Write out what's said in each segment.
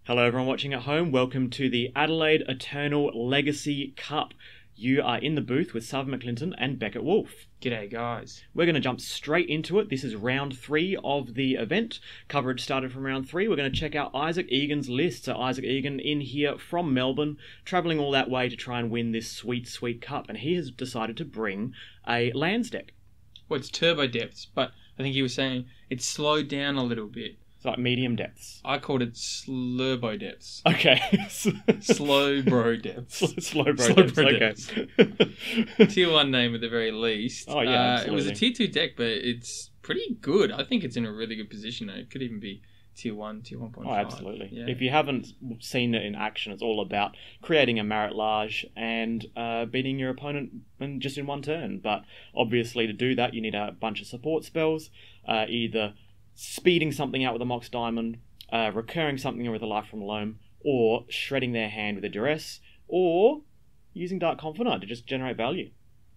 Hello everyone watching at home, welcome to the Adelaide Eternal Legacy Cup. You are in the booth with Sarven, McLinton and Beckett, Wolfe. G'day guys. We're going to jump straight into it. This is round 3 of the event. Coverage started from round 3. We're going to check out Isaac Egan's list. So Isaac Egan in here from Melbourne, travelling all that way to try and win this sweet, sweet cup. And he has decided to bring a lands deck. Well, it's turbo depths, but I think he was saying it's slowed down a little bit. It's like medium depths. I called it slurbo depths. Okay. Slow bro depths. Slow bro depths. Okay. Tier 1 name at the very least. Oh, yeah, absolutely. It was a Tier 2 deck, but it's pretty good. I think it's in a really good position. It could even be Tier 1, Tier 1.5. Oh, absolutely. Yeah. If you haven't seen it in action, it's all about creating a Marit Large and beating your opponent just in one turn. But obviously to do that, you need a bunch of support spells, either speeding something out with a Mox Diamond, recurring something with a Life from Loam, or shredding their hand with a Duress, or using Dark Confidant to just generate value.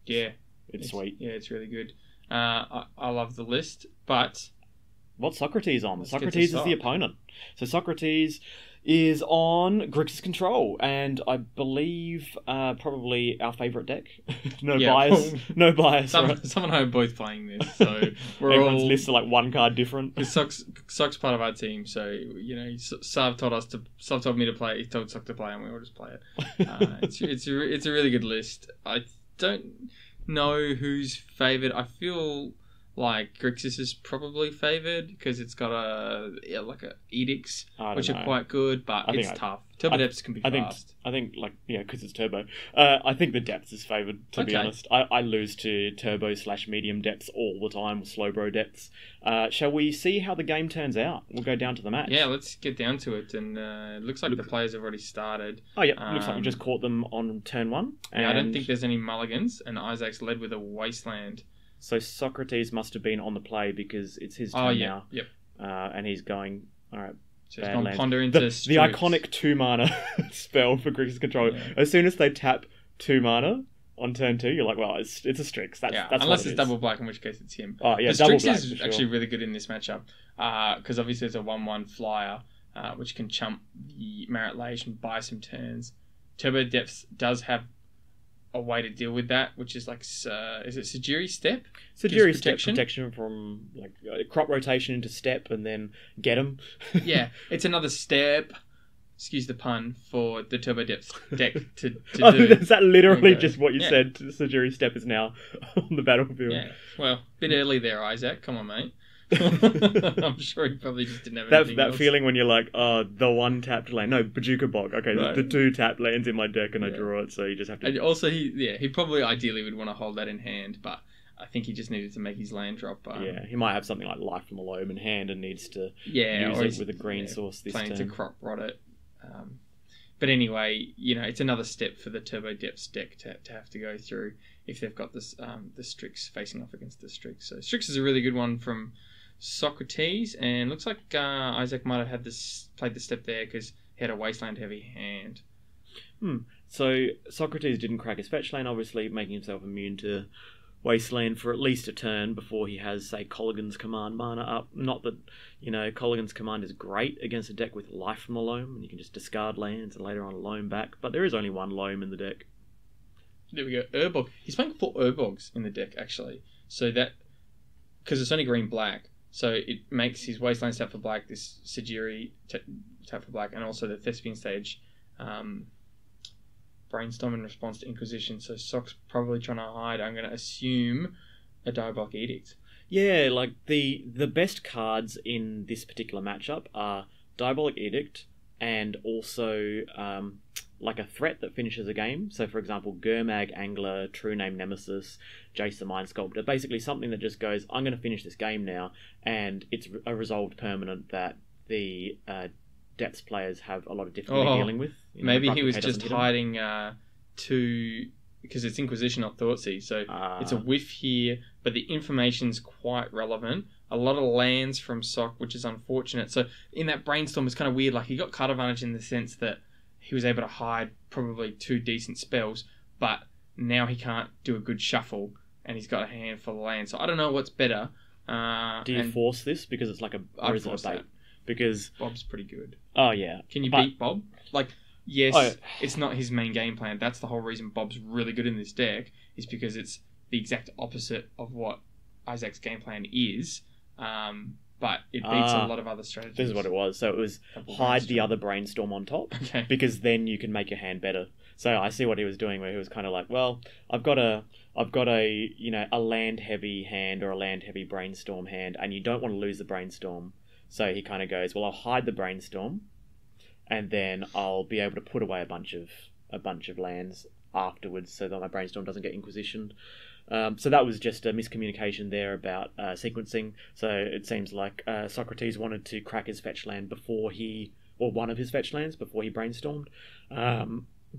Yeah. It's sweet. Yeah, it's really good. I love the list, but what's Socrates on? Let's Socrates is the opponent. So Socrates is on Grixis Control, and I believe probably our favourite deck. No bias. No bias. Someone and I are both playing this, so we're everyone's all lists are like one card different. Sock's part of our team, so you know, Sav told me to play. He told Sock to play, and we all just play it. It's a really good list. I don't know who's favoured. I feel like Grixis is probably favoured because it's got a edicts, which are quite good, but it's tough. Turbo depths can be fast. I think because it's turbo. I think the depths is favoured, to be honest. I lose to turbo / medium depths all the time, or slow bro depths. Shall we see how the game turns out? We'll go down to the match. Yeah, let's get down to it. And it looks like the players have already started. Oh yeah, looks like we just caught them on turn 1. Yeah, I don't think there's any mulligans, and Isaac's led with a wasteland. So Socrates must have been on the play because it's his turn now. Yep. And he's going, all right, so he's gone ponder into the iconic 2 mana spell for Grixis Control. Yeah. As soon as they tap 2 mana on turn 2, you're like, well, it's a Strix. That's unless it's double black, in which case it's him. Oh yeah, but double Strix black is actually really good in this matchup because obviously it's a 1/1 flyer which can chump the Marit Large and buy some turns. Turbo Depths does have a way to deal with that, which is like, is it Sajiri Step? Sajiri Step, protection from like crop rotation into step and then get them. Yeah, it's another step, excuse the pun, for the Turbo Depths deck to do. Is that literally just what you said? Sajiri Step is now on the battlefield. Yeah, well, a bit early there, Isaac. Come on, mate. I'm sure he probably just didn't have anything that else. feeling when you're like, the 1 tapped land. No, Bajuka Bog. Okay, right. the 2 tapped lands in my deck and I draw it, so you just have to. And also, he probably ideally would want to hold that in hand, but I think he just needed to make his land drop. He might have something like Life from the Loam in hand and needs to use it with a green source this turn. Planning to crop rot it. But anyway, it's another step for the Turbo Depths deck to have to go through if they've got this the Strix facing off against the Strix. So Strix is a really good one from Socrates, and looks like Isaac might have played the step there because he had a wasteland heavy hand. So Socrates didn't crack his fetch lane, obviously making himself immune to wasteland for at least a turn before he has, say, Colligan's Command mana up. Not that, Colligan's Command is great against a deck with Life from the Loam, and you can just discard lands and later on loam back, but there is only 1 loam in the deck. There we go, Urbog. He's playing 4 Urbogs in the deck, actually. So that, because it's only green-black, so it makes his wasteland tap for black, this Sajiri tap for black, and also the Thespian Stage brainstorm in response to Inquisition. So Sock's probably trying to hide, I'm going to assume, a Diabolic Edict. Yeah, like the best cards in this particular matchup are Diabolic Edict and also like a threat that finishes a game. So, for example, Gurmag Angler, True Name Nemesis, Jace the Mind Sculptor. Basically something that just goes, I'm going to finish this game now, and it's a resolved permanent that the Depths players have a lot of difficulty dealing with. Maybe he was just hiding because it's Inquisition, not Thoughtseize. So it's a whiff here, but the information's quite relevant. A lot of lands from Sock, which is unfortunate. So in that brainstorm, it's kind of weird. Like, he got card advantage in the sense that he was able to hide probably 2 decent spells, but now he can't do a good shuffle, and he's got a hand full of land. So I don't know what's better. Do you force this because it's like I'd force bait? that. Because Bob's pretty good. Oh yeah, can you beat Bob? Like, yes, it's not his main game plan. That's the whole reason Bob's really good in this deck, is because it's the exact opposite of what Isaac's game plan is. But it beats a lot of other strategies. This is what it was. So it was hide the other brainstorm on top, because then you can make your hand better. So I see what he was doing, where he was kind of like, well, I've got a a land heavy hand or a land heavy brainstorm hand, and you don't want to lose the brainstorm. So he kind of goes, well, I'll hide the brainstorm, and then I'll be able to put away a bunch of lands afterwards, so that my brainstorm doesn't get inquisitioned. So that was just a miscommunication there about sequencing. So it seems like Socrates wanted to crack his fetch land or one of his fetch lands before he brainstormed.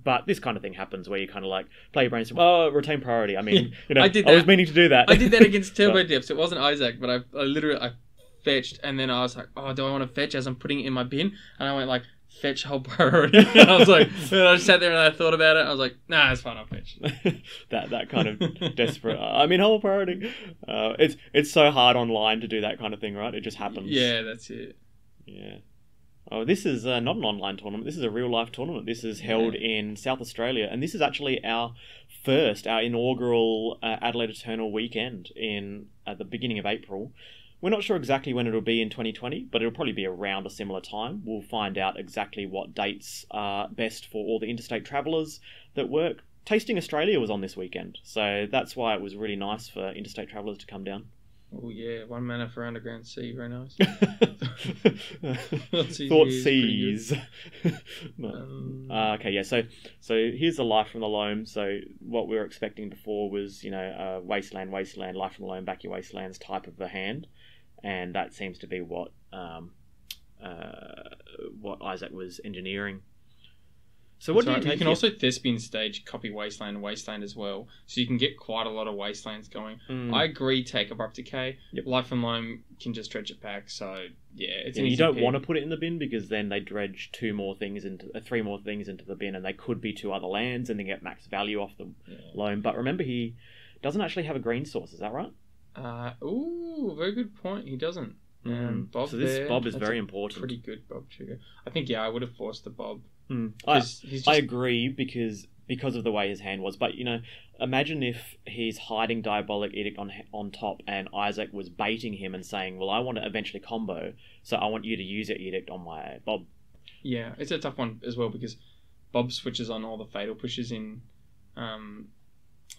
But this kind of thing happens where you kind of like play your brainstorm. Oh, retain priority. I mean, I was meaning to do that. I did that against Turbo Dips. It wasn't Isaac, but I literally fetched, and then I was like, oh, do I want to fetch as I'm putting it in my bin? And I went like, fetch whole priority. And I was like, and I just sat there and I thought about it. I was like, nah, it's fine, I'll fetch. that kind of desperate. I mean, whole priority. It's so hard online to do that kind of thing, right? It just happens. Yeah, that's it. Yeah. Oh, this is not an online tournament. This is a real life tournament. This is held in South Australia, and this is actually our inaugural Adelaide Eternal weekend at the beginning of April. We're not sure exactly when it'll be in 2020, but it'll probably be around a similar time. We'll find out exactly what dates are best for all the interstate travellers that work. Tasting Australia was on this weekend, so that's why it was really nice for interstate travellers to come down. Oh yeah, 1 mana for Underground Sea, very nice. Thought seas. Okay, yeah. So here's the Life from the Loam. So what we were expecting before was wasteland, Life from the Loam, back your wastelands type of a hand, and that seems to be what Isaac was engineering. So what do you take? You can also Thespian stage copy Wasteland as well, so you can get quite a lot of Wastelands going. I agree, take Abrupt Decay. Yep. Life and Loam can just dredge it back, so yeah, it's an easy you don't pick. want to put it in the bin, because then they dredge 3 more things into the bin, and they could be 2 other lands, and then get max value off the Loam. But remember, he doesn't actually have a green source, is that right? Very good point. He doesn't. Bob, so this Bob is very important. Pretty good Bob trigger. I think I would have forced the Bob. I agree because of the way his hand was, but imagine if he's hiding Diabolic Edict on top, and Isaac was baiting him and saying, well, I want to eventually combo, so I want you to use your Edict on my Bob. Yeah, it's a tough one as well, because Bob switches on all the fatal pushes in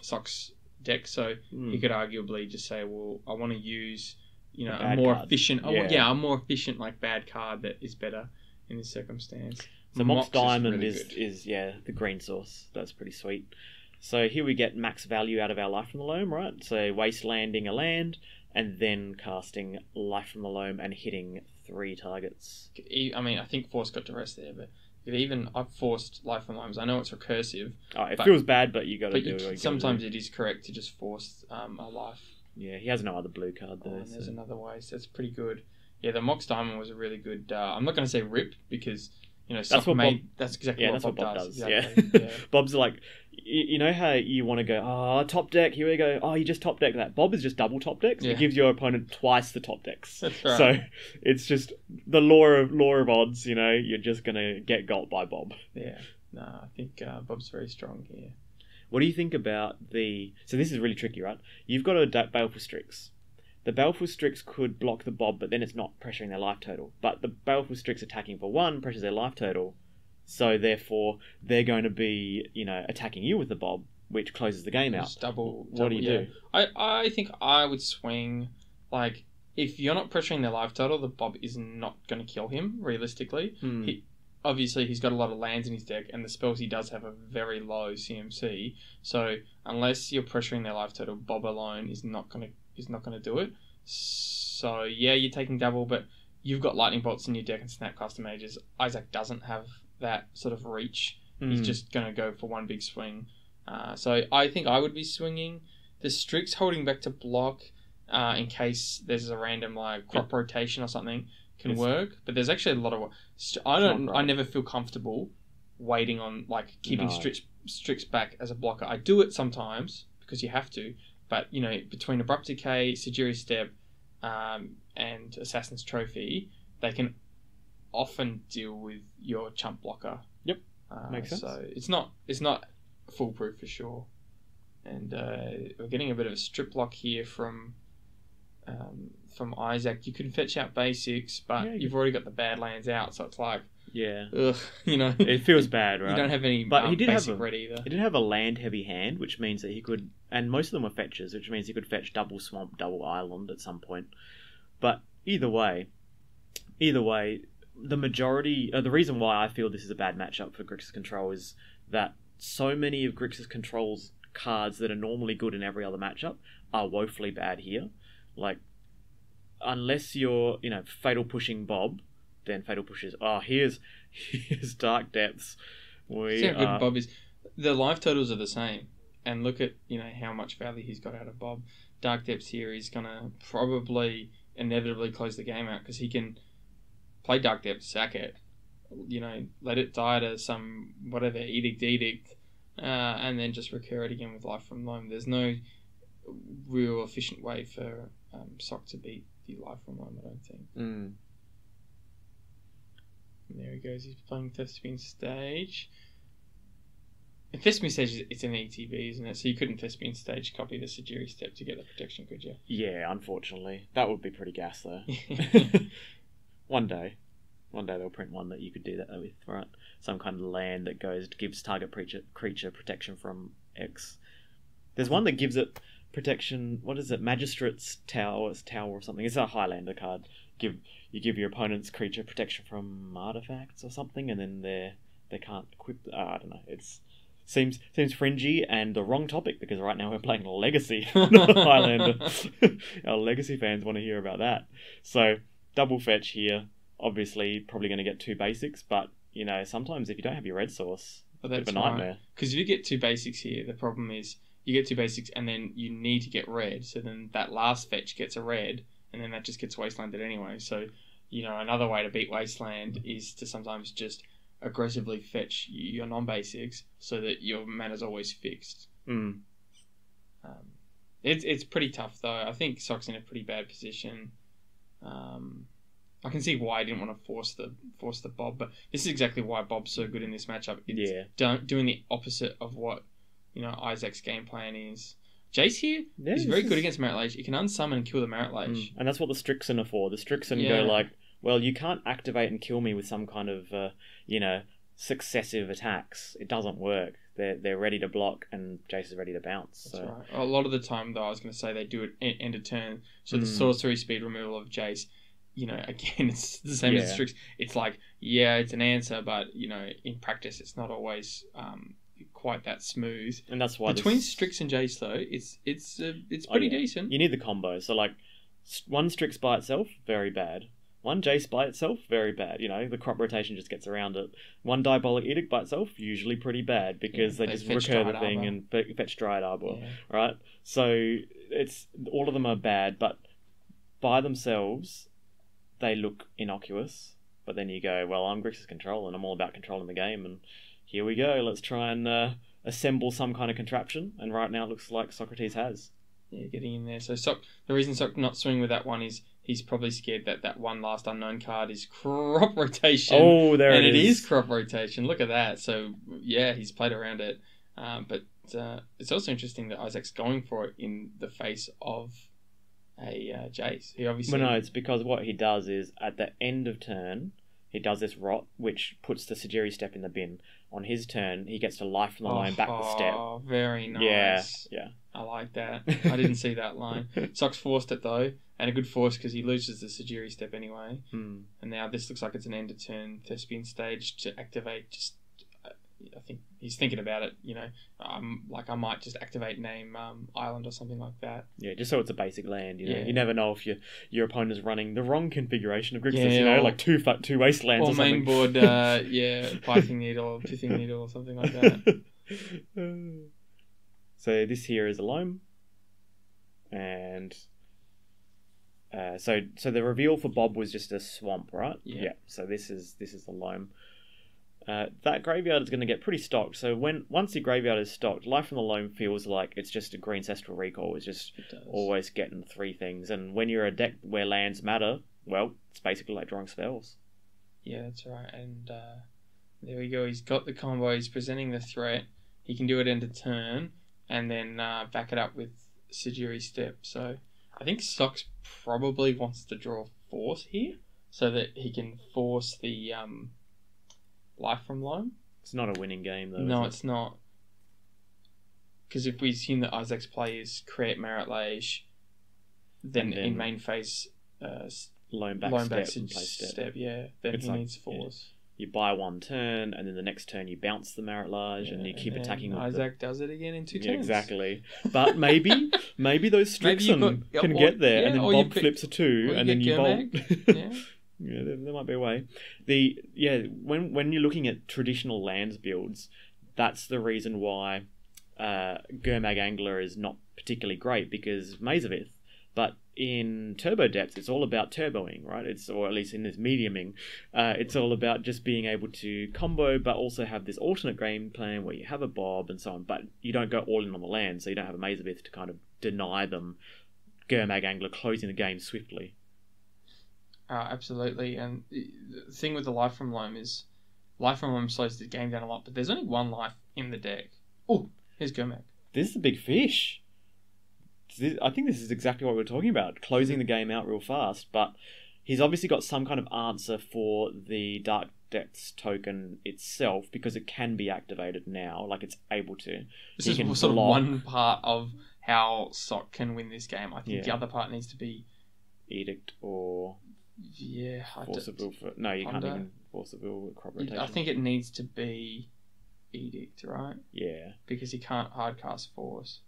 Soc's deck, so he could arguably just say, well, I want to use a more efficient a more efficient like bad card that is better in this circumstance. So Mox Diamond is the green source. That's pretty sweet. So here we get max value out of our Life from the Loam, right? So wastelanding a land, and then casting Life from the Loam and hitting 3 targets. I mean, I think Force got to rest there, but I've forced Life from the Loams. I know it's recursive. It feels bad, but you got to do it. Sometimes it is correct to just force a life. Yeah, he has no other blue card though. And there's another way, so it's pretty good. Yeah, the Mox Diamond was a really good. I'm not going to say rip, because that's exactly what Bob does. Exactly. Yeah. Bob's like, you know how you want to go, top deck, here we go, you just top deck that. Bob is just double top decks. It gives your opponent twice the top decks. That's right. So it's just the law of odds, you're just going to get got by Bob. Yeah, no, I think Bob's very strong here. What do you think about so this is really tricky, right? You've got a Baleful Strix. The Baleful Strix could block the Bob, but then it's not pressuring their life total. But the Baleful Strix attacking for 1 pressures their life total, so therefore they're going to be, attacking you with the Bob, which closes the game out. What do you do? I think I would swing, like, if you're not pressuring their life total, the Bob is not going to kill him, realistically. Obviously, he's got a lot of lands in his deck, and the spells he does have a very low CMC. So unless you're pressuring their life total, Bob alone is not going to do it. So yeah, you're taking double, but you've got lightning bolts in your deck and snapcaster mages. Isaac doesn't have that sort of reach. He's just going to go for one big swing. So I think I would be swinging. The Strix holding back to block in case there's a random like crop rotation or something can work. But there's actually a lot of I never feel comfortable waiting on, like, keeping No. Strix back as a blocker. I do it sometimes because you have to, but, you know, between Abrupt Decay, Sagiri Step, and Assassin's Trophy, they can often deal with your chump blocker. Yep, makes sense. So it's not foolproof for sure. And we're getting a bit of a strip block here from Isaac. You can fetch out basics, but you've already got the bad lands out, so it's like, ugh, you know, it feels bad, right? You don't have any but he did basic have ready either. He did have a land heavy hand, which means that he could, and most of them were fetches, which means he could fetch double swamp, double island at some point. But either way, the majority, the reason why I feel this is a bad matchup for Grixis Control is that so many of Grixis Control's cards that are normally good in every other matchup are woefully bad here. Like, unless you're, you know, Fatal Pushing Bob, then Fatal Pushes. Oh, here's Dark Depths. See how good Bob is. The life totals are the same, and look at, you know, how much value he's got out of Bob. Dark Depths here is gonna probably inevitably close the game out because he can play Dark Depths, sack it, you know, let it die to some whatever edict, and then just recur it again with Life from Loam. There's no real efficient way for Sock to beat the Life from Loam, I don't think. Mm. And there he goes. He's playing Thespian Stage. In Thespian Stage, it's an ETB, isn't it? So you couldn't Thespian Stage copy the Sagiri Step to get the protection, could you? Yeah, unfortunately. That would be pretty gas, though. One day they'll print one that you could do that with, right? Some kind of land that gives target creature protection from X. There's one that gives it protection. What is it? Magistrate's Tower or something. It's a Highlander card. You give your opponent's creature protection from artifacts or something, and then they can't equip. I don't know. It's seems fringy and the wrong topic because right now we're playing Legacy, not Highlander. Our Legacy fans want to hear about that. So double fetch here. Obviously, probably going to get 2 basics, but you know, sometimes if you don't have your red source, it's a bit of a nightmare. Because if you get 2 basics here, the problem is you get 2 basics and then you need to get red. So then that last fetch gets a red, and then that just gets wastelanded anyway. So, you know, another way to beat wasteland is to sometimes just aggressively fetch your non-basics so that your mana's always fixed. Mm. It's pretty tough though. I think Sock's in a pretty bad position. I can see why I didn't want to force the Bob, but this is exactly why Bob's so good in this matchup. It's doing the opposite of what, you know, Isaac's game plan is. Jace here is very good against Merit Lage. He can unsummon and kill the Merit Lage. And that's what the Strixen are for. The Strixen go like, well, you can't activate and kill me with some kind of, you know, successive attacks. It doesn't work. They're ready to block, and Jace is ready to bounce. That's right. A lot of the time, though, I was going to say they do it end of turn. So the sorcery speed removal of Jace, you know, again, it's the same as the Strix. It's like, it's an answer, but, you know, in practice, it's not always quite that smooth. And that's why between Strix and Jace, though, it's pretty decent. You need the combo. So, like, one Strix by itself, very bad. One Jace by itself, very bad. You know, the crop rotation just gets around it. One Diabolic Edict by itself, usually pretty bad because they just recur the thing and fetch Dryad Arbor, right? So it's all of them are bad, but by themselves, they look innocuous. But then you go, well, I'm Grixis Control and I'm all about controlling the game, and here we go. Let's try and assemble some kind of contraption. And right now it looks like Socrates has. Yeah, getting in there. So the reason Sock not swinging with that one is he's probably scared that one last unknown card is crop rotation. Oh, there it is. And it is crop rotation. Look at that. So, yeah, he's played around it. But it's also interesting that Isaac's going for it in the face of a Jace. He obviously... Well, no, it's because what he does is at the end of turn, he does this rot, which puts the Sagiri Step in the bin. On his turn, he gets to life from the line back the step. Oh, very nice. Yeah. I like that. I didn't see that line. Sock's forced it, though, and a good force because he loses the Sagiri Step anyway. And now this looks like it's an end of turn Thespian Stage to activate. Just, I think he's thinking about it, you know. Like I might just activate name Island or something like that. Yeah, just so it's a basic land, you know. You never know if your opponent is running the wrong configuration of Grixis, you know, like two wastelands or something. Or main board, Pithing Needle or Pithing Needle or something like that. So this here is a loam, and so the reveal for Bob was just a swamp, right? Yeah. So this is the loam. that graveyard is going to get pretty stocked. So once your graveyard is stocked, Life from the Loam feels like it's just a green Ancestral Recall. It's just always getting 3 things. And when you're a deck where lands matter, well, it's basically like drawing spells. Yeah, that's right. And there we go. He's got the combo. He's presenting the threat. He can do it end of turn and then back it up with Sigiri Step. So I think Sox probably wants to draw Force here so that he can force the Life from Loam. It's not a winning game, though. No, it's not. Because if we assume that Isaac's play is create Merit Lage, then in main phase, loan back step and play step. Yeah, then he needs Force. You buy 1 turn, and then the next turn you bounce the Merit Lage, and you keep attacking with Isaac does it again in 2 turns. Exactly. But maybe those Strixon can get there, and then Bob flips a 2, and then you bolt. Yeah, there might be a way. When you're looking at traditional lands builds, that's the reason why Gurmag Angler is not particularly great, because Maze of Ith. But in Turbo Depths, it's all about turboing, right? Or at least in this mediuming, it's all about just being able to combo, but also have this alternate game plan where you have a Bob and so on, but you don't go all in on the land, so you don't have a Maze of Ith to kind of deny them Gurmag Angler closing the game swiftly. Absolutely, and the thing with the Life from Loam is Life from Loam slows the game down a lot, but there's only 1 life in the deck. Oh, here's Gurmag. This is a big fish. I think this is exactly what we're talking about, closing the game out real fast, but he's obviously got some kind of answer for the Dark Depths token itself, because it can be activated now, like it's able to. This is sort of one part of how Sock can win this game. I think the other part needs to be Edict or... Yeah, Force of Will no, you can't even Force of Will with crop rotation. I think it needs to be Edict, right? Yeah. Because he can't hardcast Force.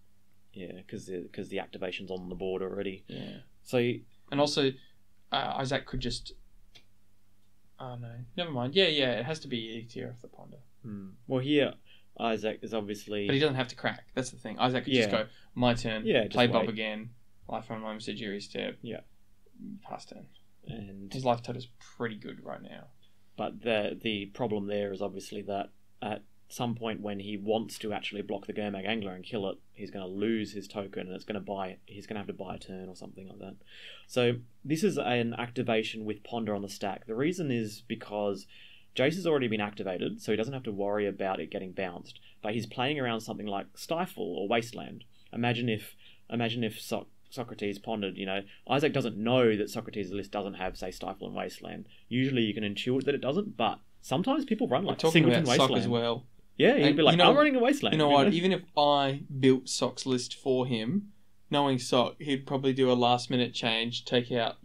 Yeah, because the activation's on the board already. Yeah. So... And also, Isaac could just... Oh, no. Never mind. Yeah, it has to be Edict here off the Ponder. Well, here, Isaac is obviously... But he doesn't have to crack. That's the thing. Isaac could just go, my turn, play Bob again, Life from Loam, Sigiri Step. Yeah. Pass turn. And his life total is pretty good right now. But the problem there is obviously that at some point when he wants to actually block the Gurmag Angler and kill it, he's going to lose his token, and he's going to have to buy a turn or something like that. So this is an activation with Ponder on the stack. The reason is because Jace has already been activated, so he doesn't have to worry about it getting bounced. But he's playing around something like Stifle or Wasteland. Imagine if Socrates pondered, Isaac doesn't know that Socrates' list doesn't have, say, Stifle and Wasteland. Usually you can intuit that it doesn't, but sometimes people run like Singleton Wasteland. Sock as well. Yeah, he'd be like, I'm running a Wasteland. You know what? Even if I built Sock's list for him, knowing Sock, he'd probably do a last-minute change, take out,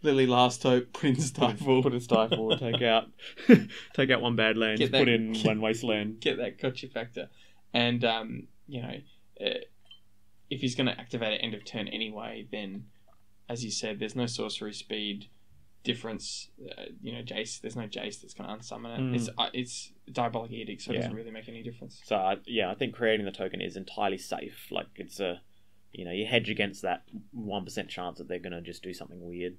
Lily Last Hope, put in Stifle. Put in Stifle, take out 1 bad land, put in 1 Wasteland. Get that gotcha factor. And, if he's going to activate at end of turn anyway, then, as you said, there's no sorcery speed difference. Jace, there's no Jace that's going to unsummon it. It's Diabolic Edict, so it doesn't really make any difference. So, I think creating the token is entirely safe. Like, it's you hedge against that 1% chance that they're going to just do something weird.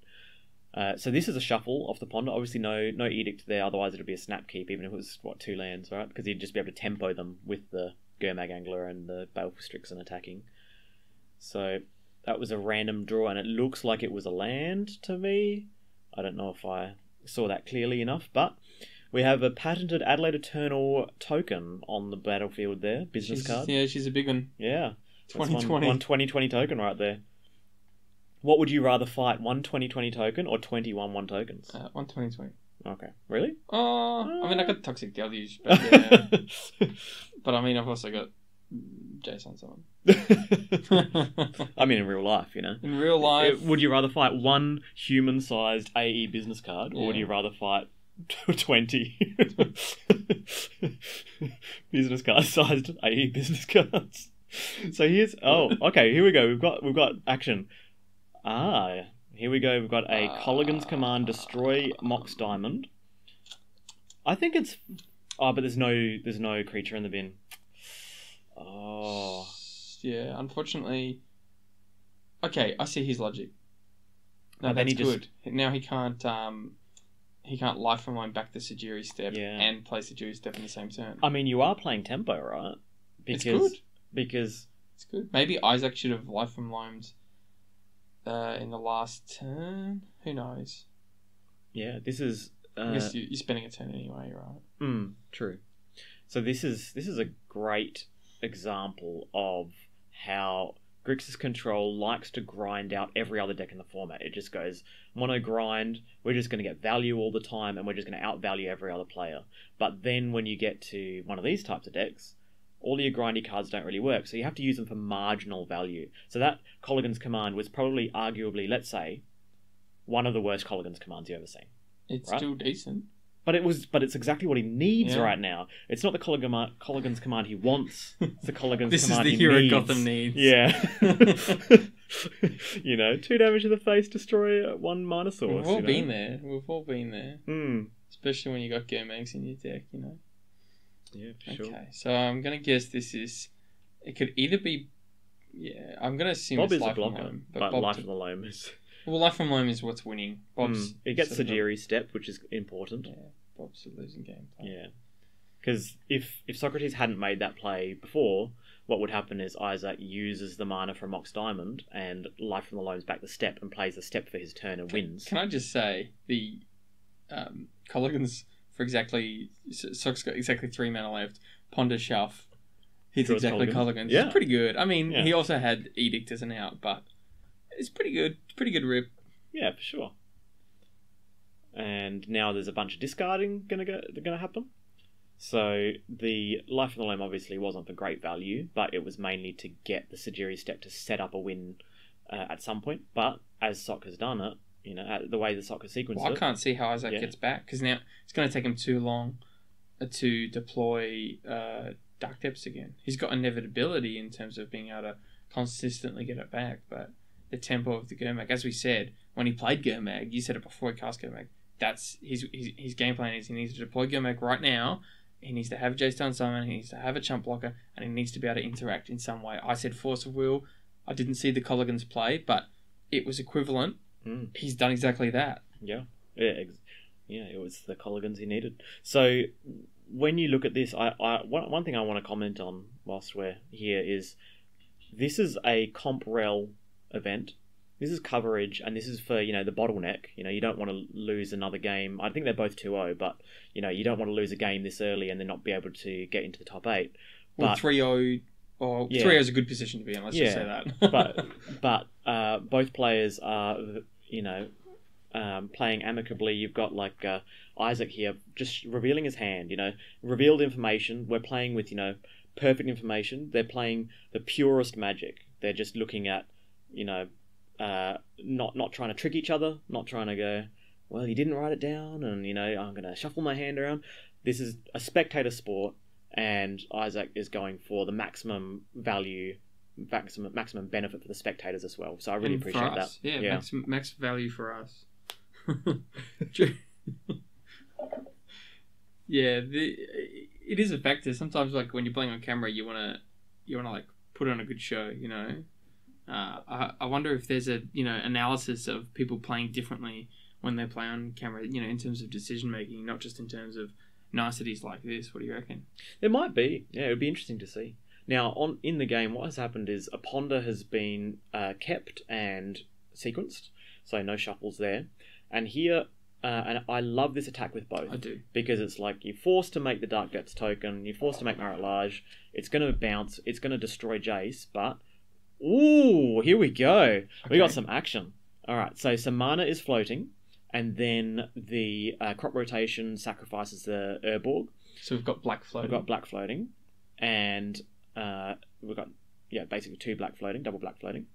So this is a shuffle off the Ponder. Obviously, no Edict there, otherwise it'd be a snap keep, even if it was, 2 lands, right? Because he'd just be able to tempo them with the Gurmag Angler and the Baleful Strixon attacking. So that was a random draw, and it looks like it was a land to me. I don't know if I saw that clearly enough, but we have a patented Adelaide Eternal token on the battlefield there, business card. Yeah, she's a big one. Yeah. 2020. One 2020 token right there. What would you rather fight, 1 2020 token or 21 tokens? 1 2020. Okay. Really? I mean, I got Toxic Deluge, but yeah. But I mean, I've also got Jason someone. I mean, in real life, In real life. Would you rather fight 1 human-sized AE business card, or would you rather fight 20 business card-sized AE business cards? So here's... Oh, okay, here we go. We've got action. Here we go. We've got a Colligan's Command, destroy Mox Diamond. I think it's... Oh, but there's no creature in the bin. Oh. Yeah, unfortunately... Okay, I see his logic. No, But then that's good. Now he can't he can't life from line back the Sajiri step Yeah. and play Sajiri step in the same turn. I mean, you are playing tempo, right? It's good. Because It's good. Maybe Isaac should have life from limes in the last turn. Who knows? yeah, this is. I guess you're spending a turn anyway, right? True. So this is a great example of how Grixis Control likes to grind out every other deck in the format. It just goes mono grind, we're just going to get value all the time, and we're just going to outvalue every other player. But then when you get to one of these types of decks, all of your grindy cards don't really work, so you have to use them for marginal value. So that Colligan's Command was probably, arguably, let's say, one of the worst Colligan's Commands you've ever seen. It's right? still decent. But it's exactly what he needs Yeah. right now. It's not the Colligan's Command he wants. It's the Colligan's This is Command the he hero needs. Gotham needs. Yeah. 2 damage to the face, destroy 1 mana source. We've all been there. We've all been there. Mm. Especially when you got Germags in your deck, you know. Yeah, for sure. Okay, so I'm going to guess this is... It could either be... Yeah, I'm going to assume Bob it's is a Life from blocker, Loam. but Life from the Loam is... Well, Life from Loam is what's winning. Bob's... It gets sort of Sajiri step, which is important. Yeah, Bob's a losing game player. Yeah. Because if Socrates hadn't made that play before, what would happen is Isaac uses the mana from Mox Diamond and Life from the Loam's back the step and plays the step for his turn and wins. Can I just say, the Colligan's for exactly... Soc's got exactly 3 mana left. Ponder Shelf hits Draws exactly Colligan's. Colligan's. Yeah. It's pretty good. I mean, Yeah. he also had Edict as an out, but it's pretty good. It's pretty good rip. Yeah, for sure. And now there's a bunch of discarding gonna happen. So the Life from the Loam obviously wasn't for great value, but it was mainly to get the Sajiri step to set up a win at some point. But as Soc has done it, the way the Soc has sequenced Well, I it, can't see how Isaac Yeah. gets back, because now it's going to take him too long to deploy Dark Depths again. He's got inevitability in terms of being able to consistently get it back, but the tempo of the Gurmag, as we said, when he played Gurmag, you said it before he cast Gurmag, that's his game plan is he needs to deploy Gurmag right now, he needs to have J-Stone Summon, he needs to have a chump blocker, and he needs to be able to interact in some way. I said Force of Will, I didn't see the Colligans play, but it was equivalent. He's done exactly that. Yeah, it was the Colligans he needed. So when you look at this, one thing I want to comment on whilst we're here is this is a comp rel event. This is coverage, and this is for the bottleneck. You don't want to lose another game. I think they're both 2-0, but you don't want to lose a game this early and then not be able to get into the top 8. Well, But 3-0, or Yeah. 3-0 is a good position to be in. Let's just say that. but both players are playing amicably. You've got Isaac here just revealing his hand. Revealed information. We're playing with perfect information. They're playing the purest Magic. They're just looking at not trying to trick each other, not trying to go, well, you didn't write it down, and I'm gonna shuffle my hand around. This is a spectator sport, and Isaac is going for the maximum value, maximum benefit for the spectators as well. So I really And for appreciate that. us. Yeah, max value for us. Yeah, it is a factor. Sometimes, when you're playing on camera, you wanna put on a good show. I wonder if there's a analysis of people playing differently when they play on camera. In terms of decision making, not just in terms of niceties like this. What do you reckon? There might be. Yeah, it would be interesting to see. Now, in the game, what has happened is a ponder has been kept and sequenced, so no shuffles there. And here, and I love this attack with both. I do. Because it's you're forced to make the Dark Depths token, you're forced to make Marit Large, it's going to bounce, it's going to destroy Jace, but... Ooh, here we go. Okay. We got some action. Alright, so some mana is floating, and then the crop rotation sacrifices the Urborg. So we've got black floating. We've got black floating, and we've got, basically 2 black floating, double black floating.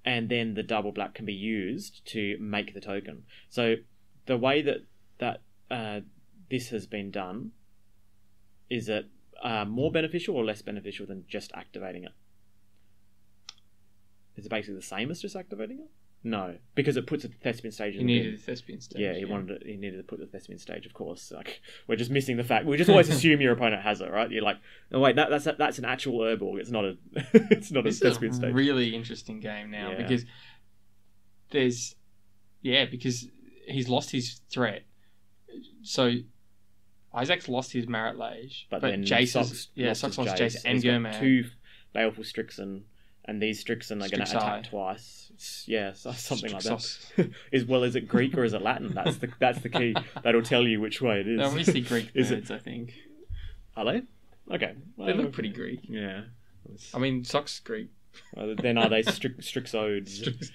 And then the double black can be used to make the token. So the way that this has been done, is it more beneficial or less beneficial than just activating it? Is it basically the same as just activating it? No, because it puts a Thespian stage in He the needed bin. a Thespian stage. Yeah, he needed to put the Thespian stage, of course. We're just missing the fact. We just always assume your opponent has it, right? You're like, oh wait, that's an actual Urborg. It's not a This Thespian is a stage. really interesting game now, because because he's lost his threat. So Isaac's lost his Marit Lage, but then Jace Sox lost Jace and He's got Gurmag. 2 Baleful Strixen, and these Strixen are going to Strixi. attack twice. Something like Strixos. that. Is it Greek or is it Latin? That's the key. That'll tell you which way it is. They're obviously Greek Is birds, I think. Are they? Okay. They look pretty Greek. Yeah. I mean, Sox Greek. Then are they Strixodes?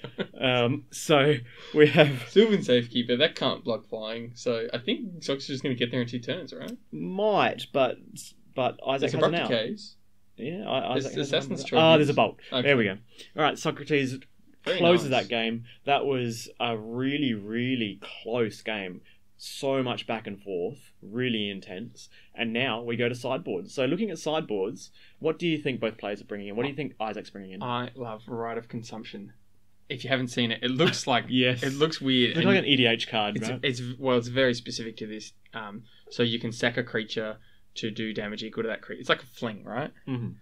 So we have Sylvan Safekeeper, that can't block flying, so I think Sox is just going to get there in 2 turns, right? might, but Isaac There's a has an out. case. Yeah, Isaac has Assassin's an Trophies. out. There's a bolt. Okay. There we go. All right, Socrates Very closes nice. that game. That was a really, really close game. So much back and forth, really intense. And now we go to sideboards. So looking at sideboards, what do you think both players are bringing in? What do you think Isaac's bringing in? I love Rite of Consumption. If you haven't seen it, it looks like Yes. it looks weird. It's like an EDH card, right? It's very specific to this. So you can sack a creature to do damage equal to that creature. It's like a fling, right? Mhm.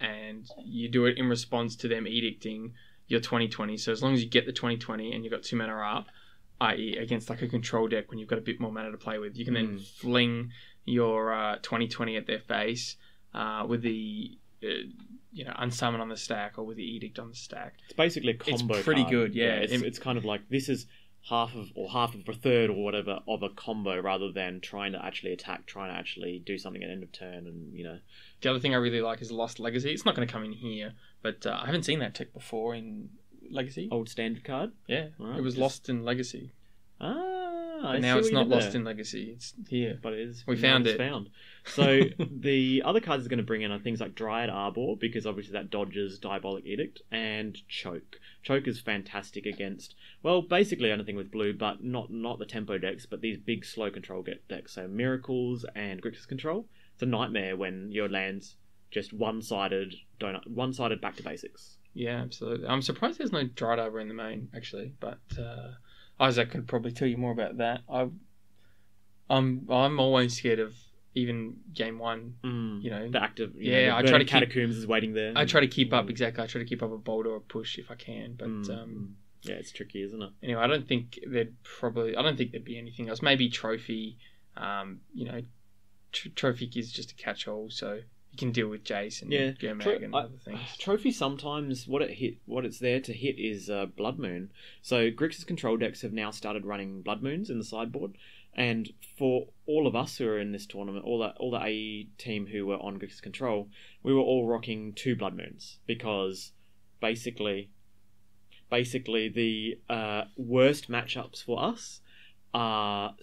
And you do it in response to them edicting your 2020. So as long as you get the 2020 and you've got 2 mana up, i.e. against like a control deck when you've got a bit more mana to play with, you can then fling your 2020 at their face with the unsummon on the stack or with the edict on the stack. It's basically a combo. It's pretty card. good, yeah. It's kind of like this is half of a third or whatever of a combo, rather than trying to actually attack, trying to actually do something at end of turn, and The other thing I really like is Lost Legacy. It's not going to come in here, but I haven't seen that tech before in Legacy. old standard card. Yeah, Right, it was just- Lost in Legacy. But Now it's not Lost in Legacy. It's here. But it is. We now found it's it. Found. So the other cards it's going to bring in are things like Dryad Arbor, because obviously that dodges Diabolic Edict, and Choke. Choke is fantastic against, well, basically anything with blue, but not the tempo decks, but these big slow control decks. So Miracles and Grixis Control. It's a nightmare when your lands just one-sided back to basics. Yeah, absolutely. I'm surprised there's no Dried Arbor in the main, actually, but Isaac could probably tell you more about that. I'm always scared of even game 1. The active, Yeah, I the try to Catacombs is waiting there. I try to keep up exactly. I try to keep up a bolt or a push if I can, but yeah, it's tricky, isn't it? anyway, I don't think there'd be anything else. Maybe Trophy. Trophy is just a catch-all, so you can deal with Jace and Gurmag and other things. Trophy sometimes what it's there to hit is Blood Moon. So Grixis control decks have now started running Blood Moons in the sideboard, and for all of us who are in this tournament, all the AE team who were on Grixis control, we were all rocking 2 Blood Moons, because basically the worst matchups for us are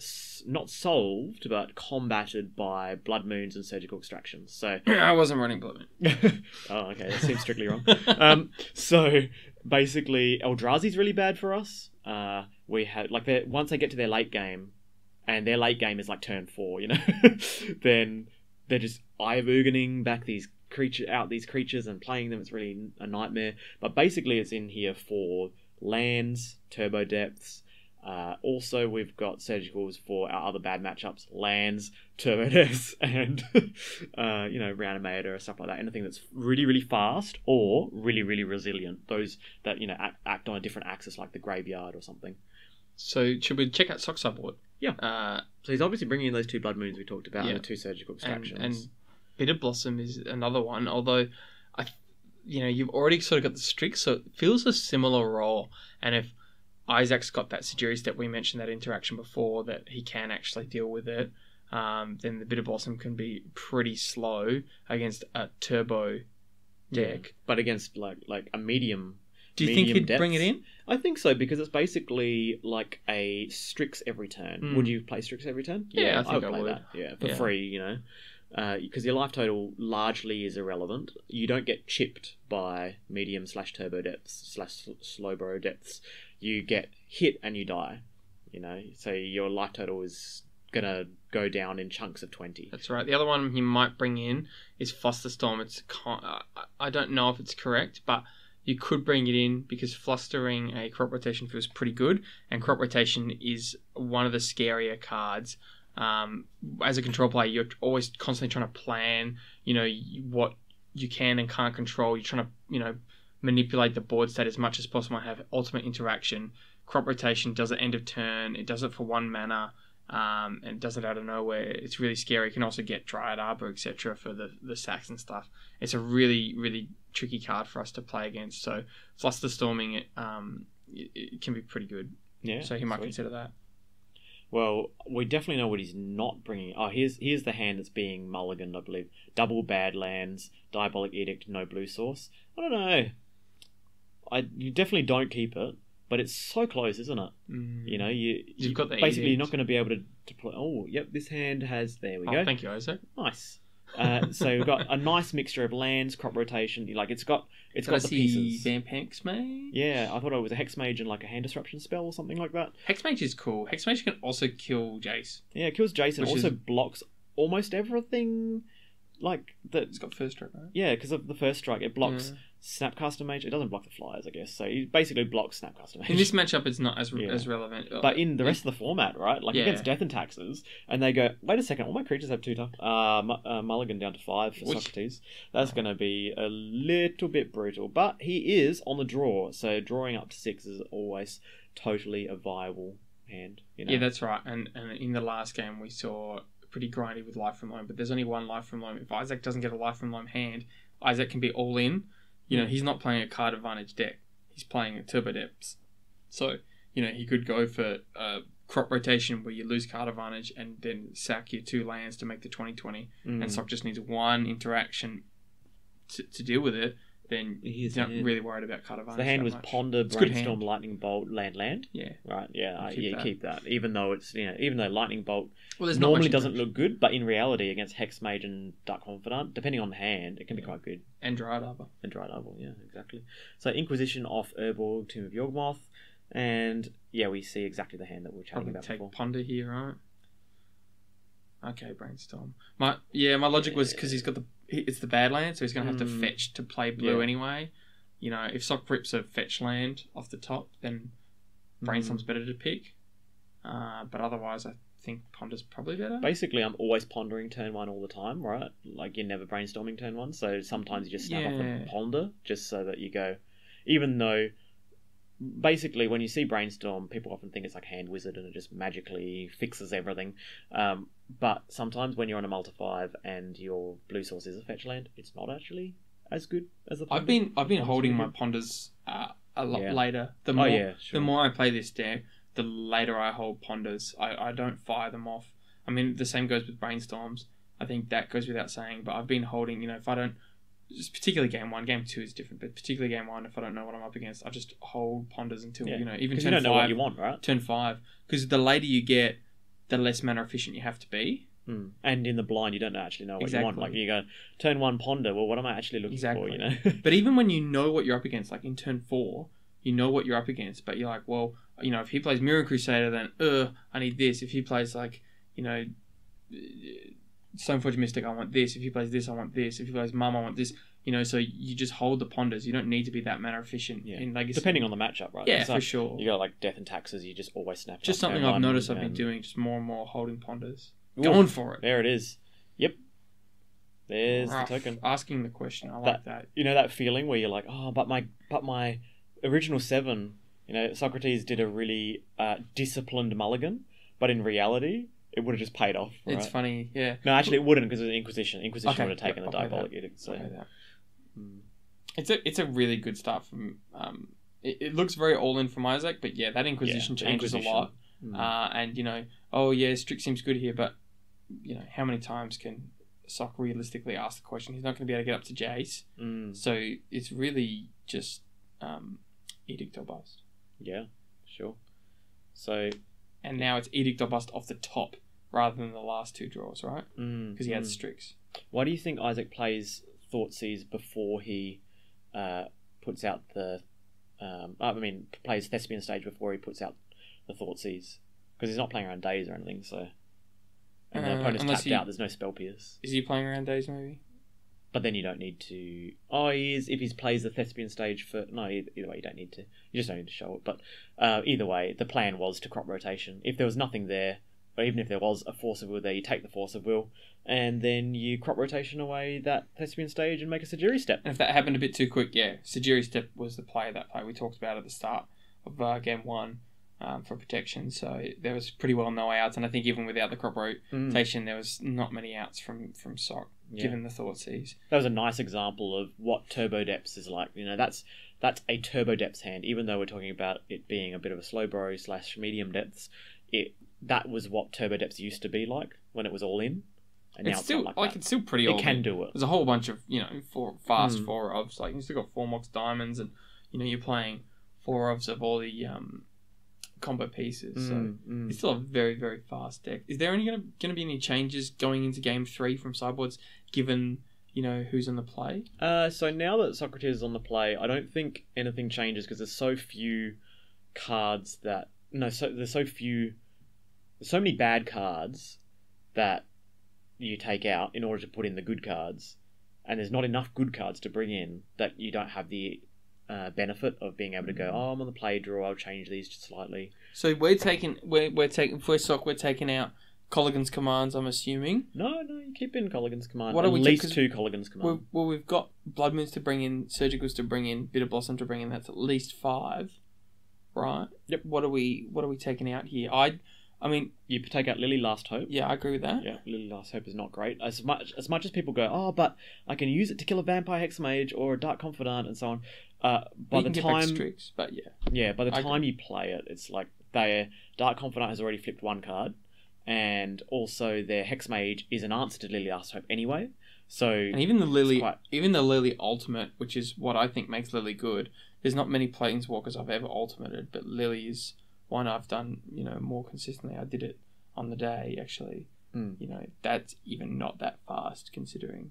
not solved but combated by Blood Moons and Surgical Extractions. So I wasn't running Blood Moon. Oh, okay, that seems strictly wrong. So basically Eldrazi's really bad for us. We have once they get to their late game, and their late game is like turn 4, then they're just Eye-of-Ugin back these creatures and playing them. It's really a nightmare. But basically it's in here for lands, turbo depths. Also, we've got surgicals for our other bad matchups: lands, turbo depths, and reanimator or stuff like that. Anything that's really, really fast or really, really resilient. Those that act on a different axis, like the graveyard or something. So should we check out Sock Sideboard? Yeah. So he's obviously bringing in those 2 Blood Moons we talked about, Yeah. and the 2 surgical extractions. And Bitter Blossom is another one, although you've already sort of got the Strix, so it feels a similar role. And if Isaac's got that Sigiri step, we mentioned that interaction before, that he can actually deal with it, then the Bitter Blossom can be pretty slow against a turbo deck. But against like a medium. Do you think he'd depths, bring it in? I think so, because it's basically like a Strix every turn. Would you play Strix every turn? Yeah, I think would I play would. that. Yeah, for free, because your life total largely is irrelevant. You don't get chipped by medium/turbo depths/slowbro depths. You get hit and you die. So your life total is gonna go down in chunks of 20. That's right. The other one he might bring in is Flusterstorm. I don't know if it's correct, but you could bring it in because flustering a crop rotation feels pretty good, and crop rotation is one of the scarier cards. As a control player, you're always constantly trying to plan, what you can and can't control. You're trying to, manipulate the board state as much as possible and have ultimate interaction. Crop rotation does it end of turn. It does it for 1 mana, and does it out of nowhere. It's really scary. It can also get Dryad Arbor, etc. for the sacks and stuff. It's a really, really tricky card for us to play against. So Fluster Storming it can be pretty good. Yeah. So he might consider that. Well, we definitely know what he's not bringing. Oh, here's the hand that's being mulliganed, I believe. Double Badlands, Diabolic Edict, no blue source. I don't know. You definitely don't keep it, but it's so close, isn't it? You know, you've got the basically edict. You're not going to be able to play. Oh, yep, this hand has. There we go. Thank you, Isaac. Nice. So we've got a nice mixture of lands, crop rotation. Like it's got the pieces. Vamp Hexmage? Yeah, I thought it was a Hexmage and like a hand disruption spell or something like that. Hexmage is cool. Hexmage can also kill Jace. Yeah, it kills Jason. Also blocks almost everything. Like that. It's got first strike, right? Yeah, because of the first strike, it blocks Snapcaster Mage. It doesn't block the flyers, I guess. So it basically blocks Snapcaster Mage. In this matchup, it's not as relevant. But in the rest of the format, right? Like against Death and Taxes, and they go, wait a second, all my creatures have 2 mulligan down to 5 for Socrates. That's going to be a little bit brutal. But he is on the draw, so drawing up to 6 is always totally a viable hand. You know? Yeah, that's right. And in the last game, we saw pretty grindy with Life from Loam, but there's only one Life from Loam. If Isaac doesn't get a Life from Loam hand, Isaac can be all in. You know, he's not playing a card advantage deck. He's playing a Turbo Depths. So, you know, he could go for crop rotation where you lose card advantage and then sack your 2 lands to make the 20/20. And Sock just needs one interaction to deal with it. Then he's not really worried about card advantage. So the hand was much. Ponder, Brainstorm, Lightning Bolt, land. Yeah. Right. Yeah. Keep that. Even though Lightning Bolt well, normally doesn't look good, but in reality against Hexmage and Dark Confidant, depending on the hand, it can be quite good. And Dryad Arbor. Yeah, exactly. So Inquisition off Urborg, Tomb of Yawgmoth, and we see exactly the hand that we were chatting about before. Ponder here, right? Okay, Brainstorm. My logic was because it's the bad land, so he's going to have to fetch to play blue anyway. You know, if Sock rips a fetch land off the top, then Brainstorm's better to pick. But otherwise, I think Ponder's probably better. Basically, I'm always pondering turn 1 all the time, right? Like, you're never brainstorming turn 1, so sometimes you just snap off the ponder, just so that you go... Even though... Basically, when you see Brainstorm, people often think it's like Hand Wizard and it just magically fixes everything. But sometimes when you're on a multi-5 and your blue source is a fetch land, it's not actually as good as the ponder. I've been holding my Ponders a lot later. The more I play this deck, the later I hold Ponders. I don't fire them off. I mean, the same goes with Brainstorms. I think that goes without saying, but I've been holding, if I don't... Just particularly game 1, game 2 is different, but particularly game 1, if I don't know what I'm up against, I just hold Ponders until even turn 5. You don't know what you want, right? Turn 5, because the later you get, the less mana efficient you have to be. And in the blind, you don't actually know what you want. Like you go turn 1 Ponder. Well, what am I actually looking for? You know. But even when you know what you're up against, like in turn 4, you know what you're up against, but you're like, well, if he plays Mirror Crusader, then I need this. If he plays Stoneforge Mystic, I want this. If he plays this, I want this. If he plays Mum, I want this. So you just hold the Ponders. You don't need to be that mana efficient in Legacy. Depending on the matchup, right? Yeah, for sure. You got like Death and Taxes, you just always snap. Just something I've noticed I've been doing, just more and more holding Ponders. Going for it. There it is. Yep. There's the token. Asking the question. I like that. You know that feeling where you're like, but my original 7, Socrates did a really disciplined mulligan, but in reality, it would have just paid off. Right? It's funny, yeah. No, actually, it wouldn't because it was Inquisition. Inquisition would have taken the Diabolic Edict. So. It's a really good start from. It looks very all in from Isaac, but that Inquisition changes a lot. And Strict seems good here, but how many times can Sock realistically ask the question? He's not going to be able to get up to Jace, so it's really just Edict or Bust. Yeah, sure. So, and now it's Edict or Bust off the top rather than the last 2 draws, right? Because he had Strix. Why do you think Isaac plays Thoughtseize before he puts out the... plays Thespian Stage before he puts out the Thoughtseize? Because he's not playing around Days or anything, so... And the opponent's tapped out, there's no Spell Pierce. Is he playing around Days, maybe? But then you don't need to... Oh, he is, if he plays the Thespian Stage for... No, either way, you don't need to. You just don't need to show it. But either way, the plan was to crop rotation. If there was nothing there, or even if there was a Force of Will there, you take the Force of Will, and then you crop rotation away that Thespian Stage and make a Sajiri Step. And if that happened a bit too quick, Sajiri Step was the play we talked about at the start of game 1. for protection. So there was pretty well no outs, and I think even without the crop rotation, there was not many outs from Soc, given the Thoughtseize. That was a nice example of what Turbo Depths is like. That's a Turbo Depths hand, even though we're talking about it being a bit of a slow bro / medium depths. That was what Turbo Depths used to be like when it was all in. And it's now still it's not like it's still pretty old. It can do it. There's a whole bunch of four ofs. Like you still got 4 Mox Diamonds, and you're playing 4 ofs of all the combo pieces. So it's still a very, very fast deck. Is there going to be any changes going into Game 3 from sideboards, given who's on the play? So now that Socrates is on the play, I don't think anything changes because there's so few cards that there's so many bad cards that you take out in order to put in the good cards, and there's not enough good cards to bring in that you don't have the benefit of being able to go, I'm on the play draw, I'll change these just slightly. So we're taking out Colligan's commands, I'm assuming. No, you keep in Colligan's command. What are we at least 2 Colligan's command. Well, we've got Blood Moons to bring in, Surgicals to bring in, Bitter Blossom to bring in. That's at least 5, right? Yep. What are we taking out here? I mean, you take out Lily Last Hope. Yeah, I agree with that. Yeah, Lily Last Hope is not great. As much as people go, but I can use it to kill a Vampire Hexmage or a Dark Confidant and so on. By the time Strix, but by the time you play it, it's like their Dark Confidant has already flipped 1 card, and also their Hexmage is an answer to Lily Last Hope anyway. So and even the Lily Ultimate, which is what I think makes Lily good. There's not many Planeswalkers I've ever ultimated, but Lily is one I've done, more consistently. I did it on the day, actually. That's even not that fast, considering.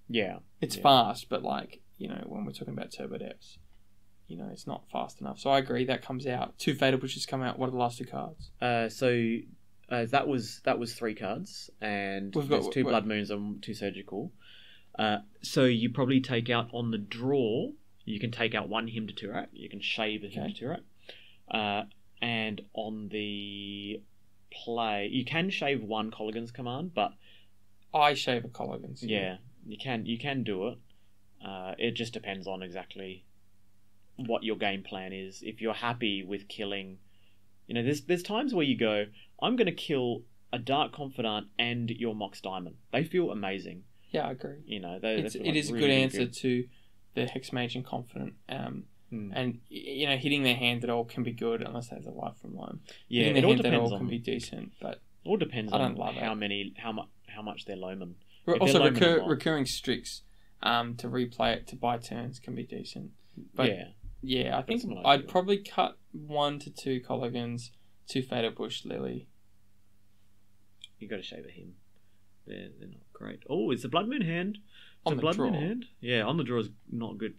Yeah. It's fast, but when we're talking about Turbo Depths, it's not fast enough. So I agree, that comes out. 2 Fatal Pushes come out. What are the last 2 cards? That was 3 cards, and there's 2 Blood Moons and 2 Surgical. So you probably take out on the draw, you can take out 1 Hymn to Turak, you can shave a Hymn to Turak. And on the play, you can shave 1 Colligan's command, but I shave a Colligan's. Yeah, you can do it. It just depends on exactly what your game plan is. If you're happy with killing, there's times where you go, I'm going to kill a Dark Confidant and your Mox Diamond. They feel amazing. Yeah, I agree. It is a good answer to the Hexmage and Confidant. And hitting their hand at all can be good unless they have the Life from Loam. Yeah, hitting it all their hand depends at all can be decent, but it all depends on how much they're loaming. Also, recurring Strix to replay it to buy turns can be decent. But I think I'd probably cut 1 to 2 Colligans, 2 Fatal Bush Lily. You got to shave a Hymn. They're not great. Oh, it's a Blood Moon hand. On the draw. Moon hand. Yeah, on the draw is not good.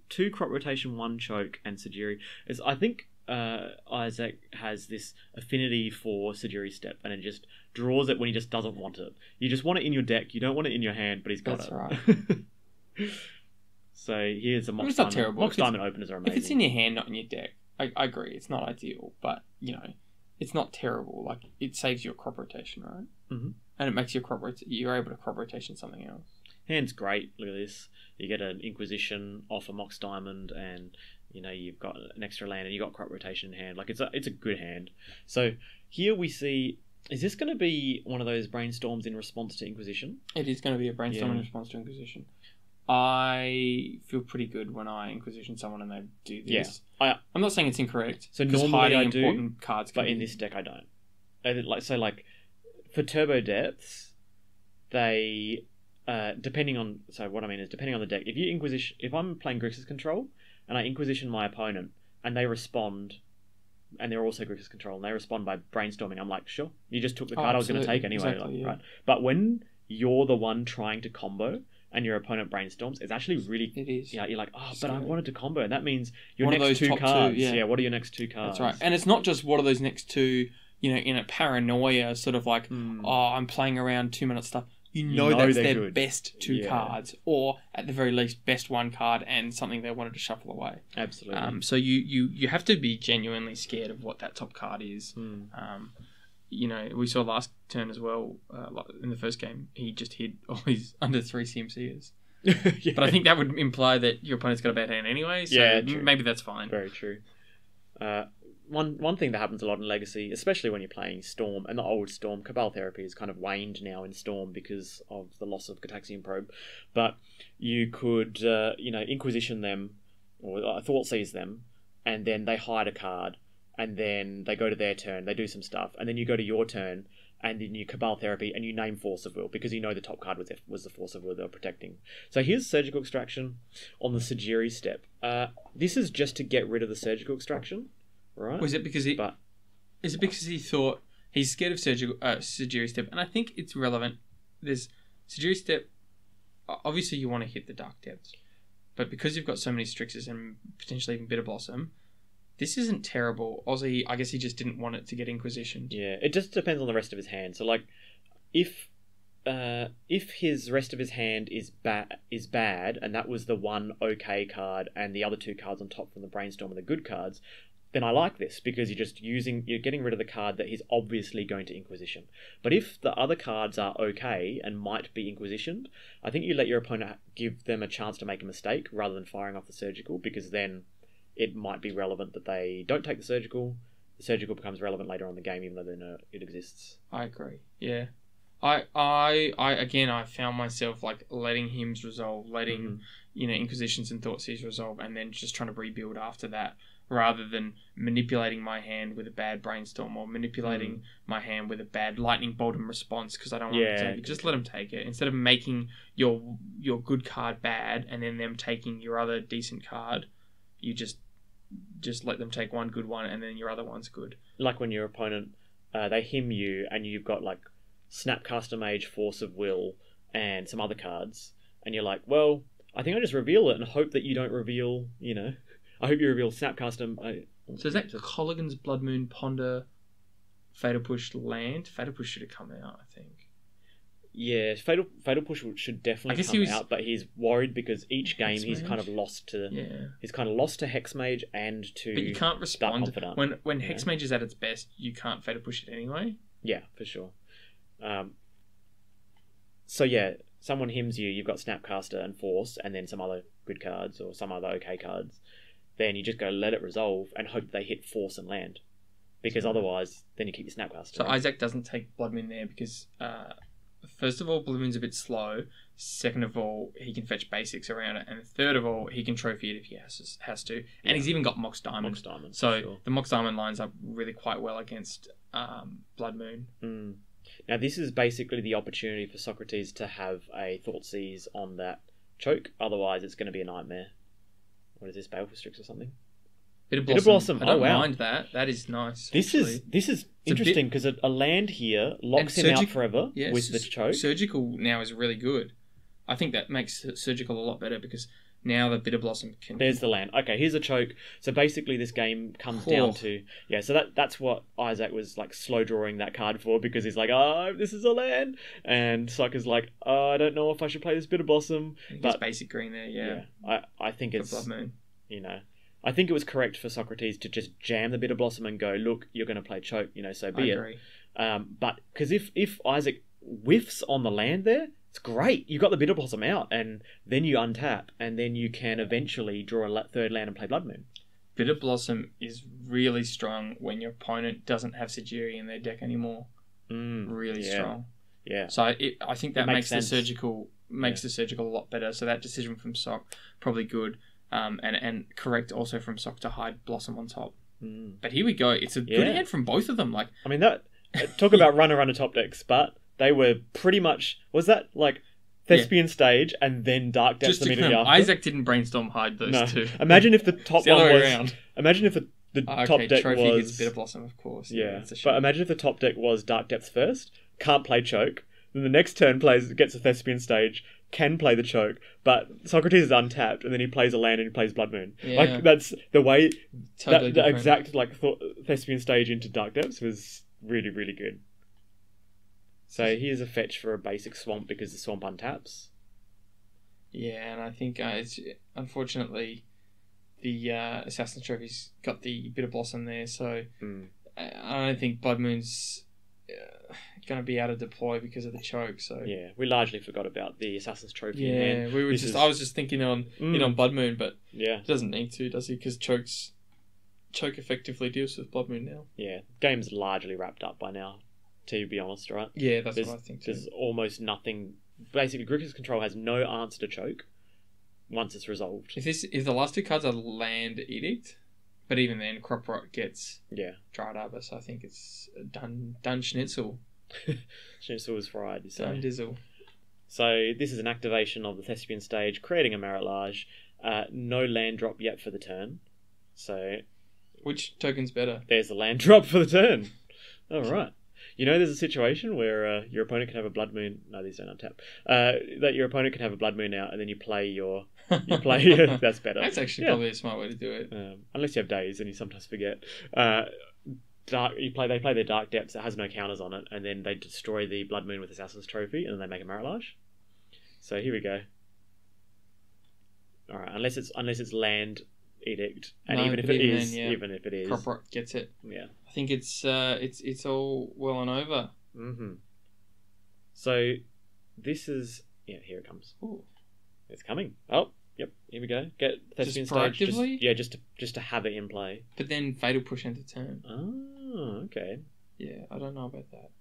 2 Crop Rotation, 1 Choke, and Sajiri. I think Isaac has this affinity for Sajiri Step, and it just draws it when he just doesn't want it. You just want it in your deck. You don't want it in your hand, but he's got it. That's right. So here's a Mox Diamond. Not terrible. Mox Diamond openers are amazing. If it's in your hand, not in your deck, I agree. It's not ideal, but it's not terrible. Like, it saves your crop rotation, right? Mm-hmm. And it makes your you're able to crop rotation something else. Hand's great. Look at this. You get an Inquisition off a Mox Diamond, and you've got an extra land, and you got crop rotation in hand. Like, it's a good hand. So here we see. Is this going to be one of those brainstorms in response to Inquisition? It is going to be a brainstorm in response to Inquisition. I feel pretty good when I Inquisition someone and they do this. Yeah. I'm not saying it's incorrect. So normally I do, important cards but in this deck I don't. For Turbo Depths, they depending on the deck. If I'm playing Grixis Control and I Inquisition my opponent and they respond, and they're also Grixis Control and they respond by brainstorming, I'm like, sure, you just took the card I was going to take anyway, exactly, right? But when you're the one trying to combo and your opponent brainstorms, it's actually really... It is. Yeah, you're like, but I wanted to combo, and that means your what next 2 cards. Yeah, what are your next 2 cards? That's right. And it's not just what are those next 2, in a paranoia sort of like, I'm playing around 2-minute stuff. You know that's their good. Best 2 cards, or at the very least, best 1 card and something they wanted to shuffle away. Absolutely. So you have to be genuinely scared of what that top card is. We saw last turn as well, in the first game, he just hid all his under 3 CMCs. Yeah. But I think that would imply that your opponent's got a bad hand anyway, so maybe that's fine. Very true. one thing that happens a lot in Legacy, especially when you're playing Storm and the old Storm, Cabal Therapy has kind of waned now in Storm because of the loss of Gataxian Probe. But you could, Inquisition them or Thought Seize them, and then they hide a card, and then they go to their turn, they do some stuff, and then you go to your turn, and then you Cabal Therapy, and you name Force of Will, because you know the top card was the Force of Will they were protecting. So here's Surgical Extraction on the Sajiri step. This is just to get rid of the Surgical Extraction. Right. Was it because he? Is it because he thought he's scared of Sajiri Step? And I think it's relevant. There's Sajiri Step. Obviously, you want to hit the Dark Depths, but because you've got so many Strixes and potentially even Bitter Blossom, this isn't terrible. Aussie, I guess he just didn't want it to get Inquisitioned. Yeah, it just depends on the rest of his hand. So, like, if his rest of his hand is bad, and that was the one okay card, and the other two cards on top from the Brainstorm are the good cards, then I like this, because you're getting rid of the card that he's obviously going to Inquisition. But if the other cards are okay and might be Inquisitioned, I think you let your opponent give them a chance to make a mistake rather than firing off the Surgical, because then it might be relevant that they don't take the Surgical. The Surgical becomes relevant later on in the game, even though they know it exists. I agree. Yeah. I found myself like letting hymns resolve, letting Inquisitions and Thoughtseize resolve, and then just trying to rebuild after that, rather than manipulating my hand with a bad Brainstorm or manipulating my hand with a bad Lightning Bolt in response because I don't want to take it. Just let them take it instead of making your good card bad and then them taking your other decent card. You just let them take one good one and then your other one's good. Like when your opponent they hymn you and you've got like Snapcaster Mage, Force of Will, and some other cards, and you're like, well, I think I just reveal it and hope that you don't reveal, I hope you reveal Snapcaster. So is that Colligan's Blood Moon Ponder Fatal Push land? Fatal Push should have come out, I think. Yeah, Fatal Push should definitely come out, but he's worried because each game he's kind of lost to Hexmage and to. But you can't respond when Hexmage is at its best. You can't Fatal Push it anyway. Yeah, for sure. So yeah, someone hymns you. You've got Snapcaster and Force, and then some other good cards or some other okay cards. Then you just go let it resolve and hope they hit Force and land, because otherwise, then you keep your Snapcaster. So Isaac doesn't take Blood Moon there because. First of all, Blood Moon's a bit slow. Second of all, he can fetch basics around it. And third of all, he can trophy it if he has to. And he's even got Mox Diamond. So sure. The Mox Diamond lines up really quite well against Blood Moon. Mm. Now, this is basically the opportunity for Socrates to have a Thoughtseize on that choke. Otherwise, it's going to be a nightmare. What is this, Baleful Strix or something? Bitter Blossom. I don't mind that. That is nice. This is interesting because a land here locks him out forever with the choke. Surgical now is really good. I think that makes Surgical a lot better because now the Bitter Blossom can... There's the land. Okay, here's a choke. So basically this game comes down to... Yeah, so that's what Isaac was like slow drawing that card for, because he's like, oh, this is a land. And Sokka's like, oh, I don't know if I should play this Bitter Blossom. But basic green there, yeah. I think it's... Blood Moon. I think it was correct for Socrates to just jam the Bitter Blossom and go, look, you're going to play choke, so be it. I agree. But because if Isaac whiffs on the land there, it's great. You've got the Bitter Blossom out, and then you untap, and then you can eventually draw a third land and play Blood Moon. Bitter Blossom is really strong when your opponent doesn't have Sajiri in their deck anymore. Really strong. Yeah. So I think that makes the Surgical a lot better. So that decision from Sock, probably good. And correct also from Sock to hide Blossom on top. But here we go. It's a good hand from both of them. That talk about runner top decks, but they were pretty much... Was that like Thespian Stage and then Dark Depths the minute after? Isaac didn't Brainstorm hide those two. Imagine if the top one was... Around. Imagine if the top deck Trophy was... gets Bitter Blossom, of course. Yeah, but imagine if the top deck was Dark Depths first, can't play choke, then the next turn gets a Thespian Stage, can play the choke, but Socrates is untapped, and then he plays a land and he plays Blood Moon. Yeah. That's the way... Totally the exact Thespian Stage into Dark Depths was really, really good. So here's a fetch for a basic swamp because the swamp untaps. Yeah, and I think it's unfortunately the Assassin's Trophy's got the Bitter Blossom there, so I don't think Blood Moon's going to be able to deploy because of the choke. So yeah, we largely forgot about the Assassin's Trophy. Yeah, I was just thinking on Blood Moon, but it doesn't need to, does he? Because choke's Choke effectively deals with Blood Moon now. Yeah, game's largely wrapped up by now, to be honest, right? Yeah, that's what I think too. There's almost nothing. Basically, Grixis control has no answer to choke once it's resolved. If the last two cards are Land Edict, but even then, Crop Rot gets Dried Arbor, so I think it's done Schnitzel. Schnitzel was fried. So. Done Dizzle. So this is an activation of the Thespian stage, creating a Maritage. No land drop yet for the turn. So which token's better? There's a land drop for the turn. All right. You know, there's a situation where your opponent can have a Blood Moon. No, these don't untap. That your opponent can have a Blood Moon out, and then you play your. That's better. That's actually probably a smart way to do it. Unless you have days, and you sometimes forget. They play their Dark Depths that has no counters on it, and then they destroy the Blood Moon with Assassin's Trophy, and then they make a Maritage. So here we go. All right, unless it's Land Edict, and No, even if but it even is, then, yeah. even if it is, Crop Rot gets it. yeah. I think it's all well and over. Mm-hmm. So this is here it comes. Ooh. It's coming. Oh, yep. Here we go. Get Thespian Just stage. proactively? Just to have it in play. But then Fatal Push end of turn. Oh, okay. Yeah, I don't know about that.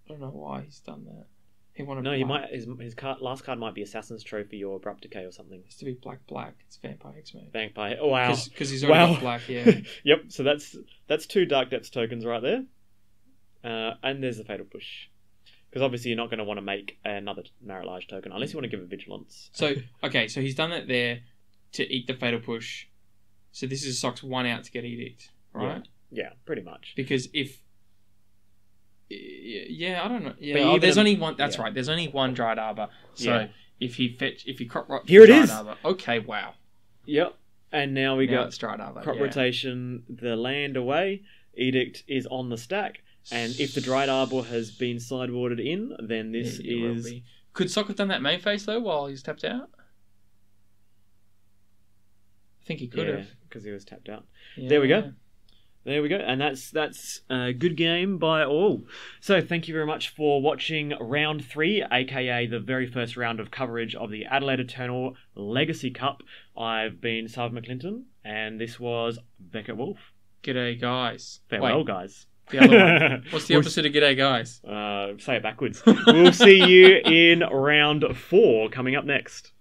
I don't know why he's done that. He wanted No, black. he might. His last card might be Assassin's Trophy or Abrupt Decay or something. It's to be black. It's Vampire X-Mode. Vampire. Oh wow. Because he's already got black. Yeah. Yep. So that's 2 Dark Depths tokens right there. And there's the Fatal Push. Because obviously you're not going to want to make another Maritage token unless you want to give it Vigilance. So he's done that there to eat the Fatal Push. So this is Sock's one out to get Edict, right? Yeah, pretty much. Because if I don't know. Yeah, there's only one. That's right. There's only one Dried Arbor. So if he Crop Rot here it Dried is. Arbor, okay, wow. Yep. And now we got it's Dried Arbor. Crop Rotation, the land away. Edict is on the stack. And if the Dried Arbor has been sideboarded in, then this is... Could Sock have done that main phase, though, while he's tapped out? I think he could have. because he was tapped out. Yeah. There we go. And that's a good game by all. So thank you very much for watching round 3, aka the very first round of coverage of the Adelaide Eternal Legacy Cup. I've been Sarven McLinton, and this was Beckett Wolfe. G'day, guys. Farewell, guys. The other one. What's the opposite of g'day, guys? Say it backwards. We'll see you in round 4 coming up next.